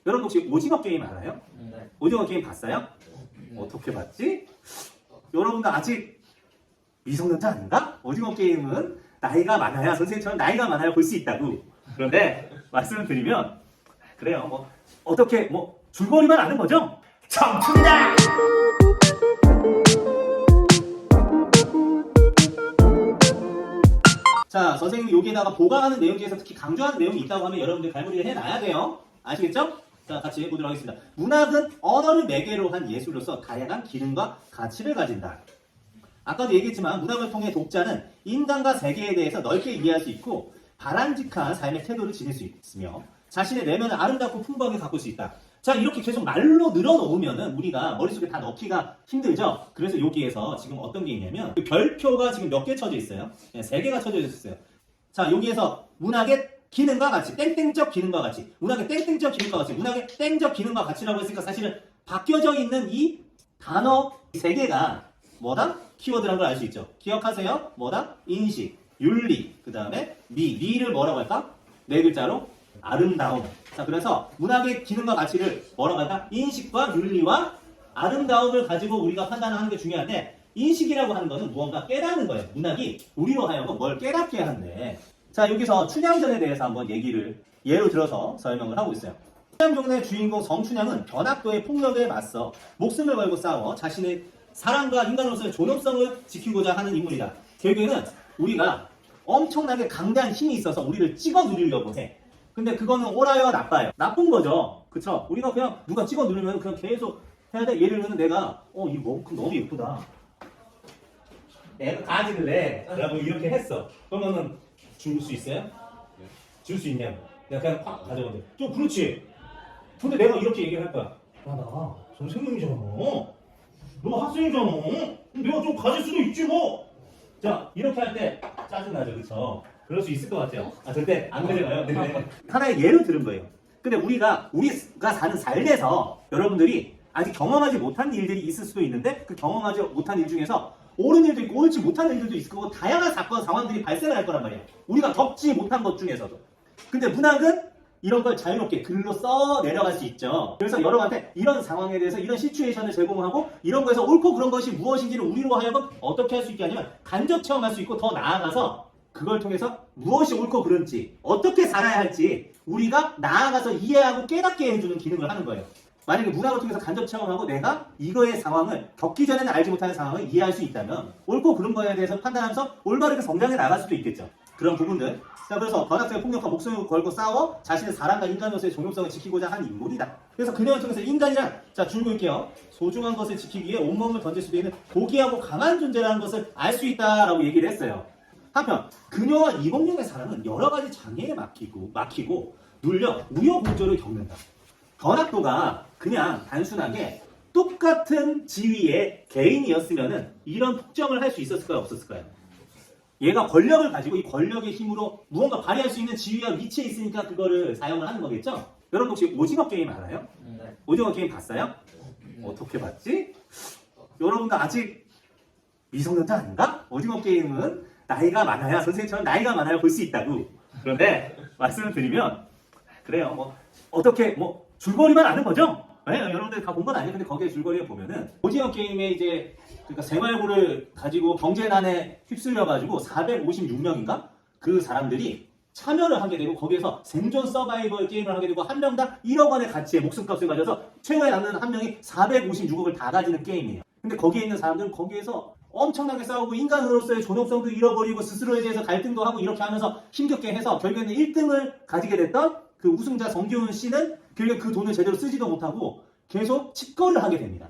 여러분 혹시 오징어 게임 알아요? 네. 오징어 게임 봤어요? 어떻게 봤지? 여러분도 아직 미성년자 아닌가? 오징어 게임은 나이가 많아야 선생님처럼 나이가 많아야 볼 수 있다고. 그런데 말씀을 드리면 그래요. 뭐 어떻게 뭐 줄거리만 아는 거죠? 청춘다. 자, 선생님이 여기에다가 보강하는 내용 중에서 특히 강조하는 내용이 있다고 하면 여러분들 갈무리를 해놔야 돼요. 아시겠죠? 자, 같이 보도록 하겠습니다. 문학은 언어를 매개로 한 예술로서 다양한 기능과 가치를 가진다. 아까도 얘기했지만 문학을 통해 독자는 인간과 세계에 대해서 넓게 이해할 수 있고 바람직한 삶의 태도를 지닐 수 있으며 자신의 내면을 아름답고 풍부하게 가꿀 수 있다. 자, 이렇게 계속 말로 늘어놓으면은 우리가 머릿속에 다 넣기가 힘들죠? 그래서 여기에서 지금 어떤 게 있냐면 그 별표가 지금 몇 개 쳐져 있어요? 네, 3개가 쳐져 있어요. 자, 여기에서 문학의 기능과 가치, 땡땡적 기능과 가치, 문학의 땡땡적 기능과 가치, 문학의 땡적 기능과 가치라고 했으니까 사실은 바뀌어져 있는 이 단어 3개가 뭐다? 키워드라는 걸 알 수 있죠. 기억하세요? 뭐다? 인식, 윤리, 그 다음에 미를 뭐라고 할까? 4글자로 아름다움. 자, 그래서 문학의 기능과 가치를 뭐라고 할까? 인식과 윤리와 아름다움을 가지고 우리가 판단하는 게 중요한데 인식이라고 하는 것은 무언가 깨닫는 거예요. 문학이 우리로 하여금 뭘 깨닫게 하는데 자, 여기서 춘향전에 대해서 한번 얘기를 예로 들어서 설명을 하고 있어요. 춘향전의 주인공 성춘향은 변학도의 폭력에 맞서 목숨을 걸고 싸워 자신의 사랑과 인간으로서의 존엄성을 지키고자 하는 인물이다. 결국에는 우리가 엄청나게 강대한 힘이 있어서 우리를 찍어 누리려고 해. 근데 그거는 옳아요, 나빠요? 나쁜 거죠. 그쵸? 우리가 그냥 누가 찍어 누르면 그냥 계속 해야 돼. 예를 들면 내가 이 워크 너무 예쁘다. 내가 가지를래. 라고 이렇게 했어. 그러면은 줄 수 있어요? 줄 수 있냐고. 내가 그냥 팍 가져오는데. 좀 그렇지. 근데 내가 이렇게 얘기를 할 거야. 나 선생님이잖아. 너 학생이잖아. 내가 좀 가질 수도 있지 뭐. 자, 이렇게 할 때 짜증나죠, 그쵸? 그럴 수 있을 것 같아요. 절대 안 그래요. 네. 하나의 예를 들은 거예요. 근데 우리가 사는 삶에서 여러분들이 아직 경험하지 못한 일들이 있을 수도 있는데 그 경험하지 못한 일 중에서 옳은 일도 있고 옳지 못한 일들도 있을 거고 다양한 사건 상황들이 발생을 할 거란 말이에요. 우리가 겪지 못한 것 중에서도. 근데 문학은 이런 걸 자유롭게 글로 써 내려갈 수 있죠. 그래서 여러분한테 이런 상황에 대해서 이런 시츄에이션을 제공하고 이런 거에서 옳고 그런 것이 무엇인지를 우리로 하여금 어떻게 할 수 있게 하냐면 간접 체험할 수 있고 더 나아가서 그걸 통해서 무엇이 옳고 그른지 어떻게 살아야 할지 우리가 나아가서 이해하고 깨닫게 해주는 기능을 하는 거예요. 만약에 문학을 통해서 간접 체험하고 내가 이거의 상황을 겪기 전에는 알지 못하는 상황을 이해할 수 있다면 옳고 그른 거에 대해서 판단하면서 올바르게 성장해 나갈 수도 있겠죠. 그런 부분들. 자, 그래서 변학도의 폭력과 목숨을 걸고 싸워 자신의 사랑과 인간으로서의 존엄성을 지키고자 하는 인물이다. 그래서 그녀를 통해서 인간이란, 자, 줄 볼게요. 소중한 것을 지키기 위해 온몸을 던질 수도 있는 고귀하고 강한 존재라는 것을 알 수 있다라고 얘기를 했어요. 한편 그녀와 이공룡의 사랑은 여러 가지 장애에 막히고 눌려 우여곡절을 겪는다. 변학도가 그냥 단순하게 똑같은 지위의 개인이었으면 이런 폭정을 할 수 있었을까요? 없었을까요? 얘가 권력을 가지고 이 권력의 힘으로 무언가 발휘할 수 있는 지위와 위치에 있으니까 그거를 사용을 하는 거겠죠? 여러분 혹시 오징어 게임 알아요? 네. 오징어 게임 봤어요? 어떻게 봤지? 여러분도 아직 미성년자 아닌가? 오징어 게임은 나이가 많아야 선생님처럼 나이가 많아야 볼 수 있다고. 그런데 말씀을 드리면 그래요. 뭐 어떻게 뭐 줄거리만 아는 거죠? 네, 여러분들 다 본 건 아니에요. 근데 거기에 줄거리에 보면은 오징어 게임에 이제 그러니까 생활고를 가지고 경제난에 휩쓸려가지고 456명인가 그 사람들이 참여를 하게 되고 거기에서 생존 서바이벌 게임을 하게 되고 한 명당 1억 원의 가치의 목숨값을 가져서 최후에 남는 한 명이 456억을 다 가지는 게임이에요. 근데 거기에 있는 사람들은 거기에서 엄청나게 싸우고 인간으로서의 존엄성도 잃어버리고 스스로에 대해서 갈등도 하고 이렇게 하면서 힘겹게 해서 결국에는 1등을 가지게 됐던 그 우승자 정기훈 씨는 결국에 그 돈을 제대로 쓰지도 못하고 계속 칩거를 하게 됩니다.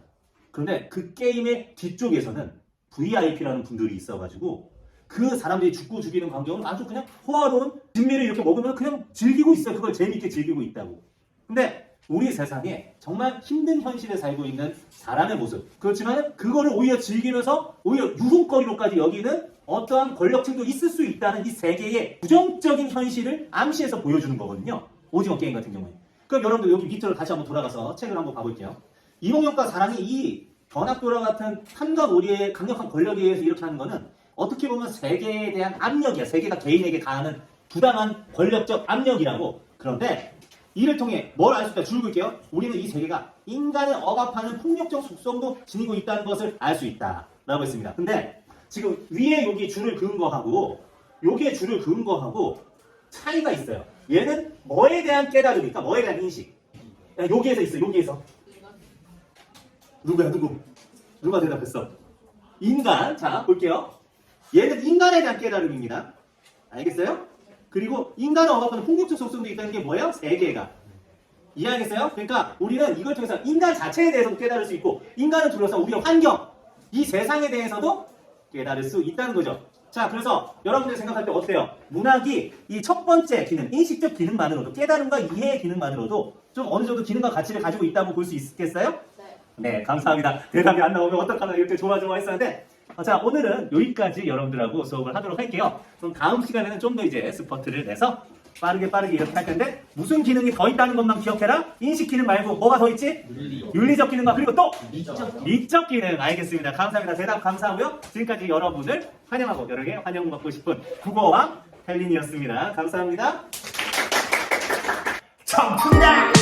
그런데 그 게임의 뒤쪽에서는 VIP라는 분들이 있어가지고 그 사람들이 죽고 죽이는 광경은 아주 그냥 호화로운 진미를 이렇게 먹으면 그냥 즐기고 있어요. 그걸 재밌게 즐기고 있다고. 근데 우리 세상에 정말 힘든 현실에 살고 있는 사람의 모습. 그렇지만 그거를 오히려 즐기면서 오히려 유흥거리로까지 여기는 어떠한 권력층도 있을 수 있다는 이 세계의 부정적인 현실을 암시해서 보여주는 거거든요. 오징어 게임 같은 경우에. 그럼 여러분들 여기 밑으로 다시 한번 돌아가서 책을 한번 봐볼게요. 이몽룡과 사랑이 이 변학도와 같은 탐과 오리의 강력한 권력에 의해서 이렇게 하는 거는 어떻게 보면 세계에 대한 압력이야. 세계가 개인에게 가하는 부당한 권력적 압력이라고. 그런데 이를 통해 뭘 알 수 있다? 줄을 볼게요. 우리는 이 세계가 인간을 억압하는 폭력적 속성도 지니고 있다는 것을 알 수 있다. 라고 했습니다. 근데 지금 위에 여기 줄을 그은 거하고 여기에 줄을 그은 거하고 차이가 있어요. 얘는 뭐에 대한 깨달음이니까 뭐에 대한 인식. 야, 여기에서 있어. 여기에서. 누구야? 누가 대답했어? 인간. 자, 볼게요. 얘는 인간에 대한 깨달음입니다. 알겠어요? 그리고 인간을 억압하는 폭력적 속성도 있다는 게 뭐예요? 세계가. 이해하겠어요? 그러니까 우리는 이걸 통해서 인간 자체에 대해서도 깨달을 수 있고 인간을 둘러싼 우리의 환경, 이 세상에 대해서도 깨달을 수 있다는 거죠. 자, 그래서 여러분들이 생각할 때 어때요? 문학이 이 첫 번째 기능, 인식적 기능만으로도 깨달음과 이해의 기능만으로도 좀 어느 정도 기능과 가치를 가지고 있다고 볼 수 있겠어요? 네, 감사합니다. 대답이 안 나오면 어떡하나 이렇게 조마조마했었는데 자, 오늘은 여기까지 여러분들하고 수업을 하도록 할게요. 그럼 다음 시간에는 좀 더 이제 스퍼트를 내서 빠르게 이렇게 할 텐데 무슨 기능이 더 있다는 것만 기억해라. 인식 기능 말고 뭐가 더 있지? 윤리적 기능과 그리고 또 미적 기능. 알겠습니다. 감사합니다. 대답 감사하고요. 지금까지 여러분을 환영하고 여러분에게 환영받고 싶은 국어왕 헬린이었습니다. 감사합니다. 정답!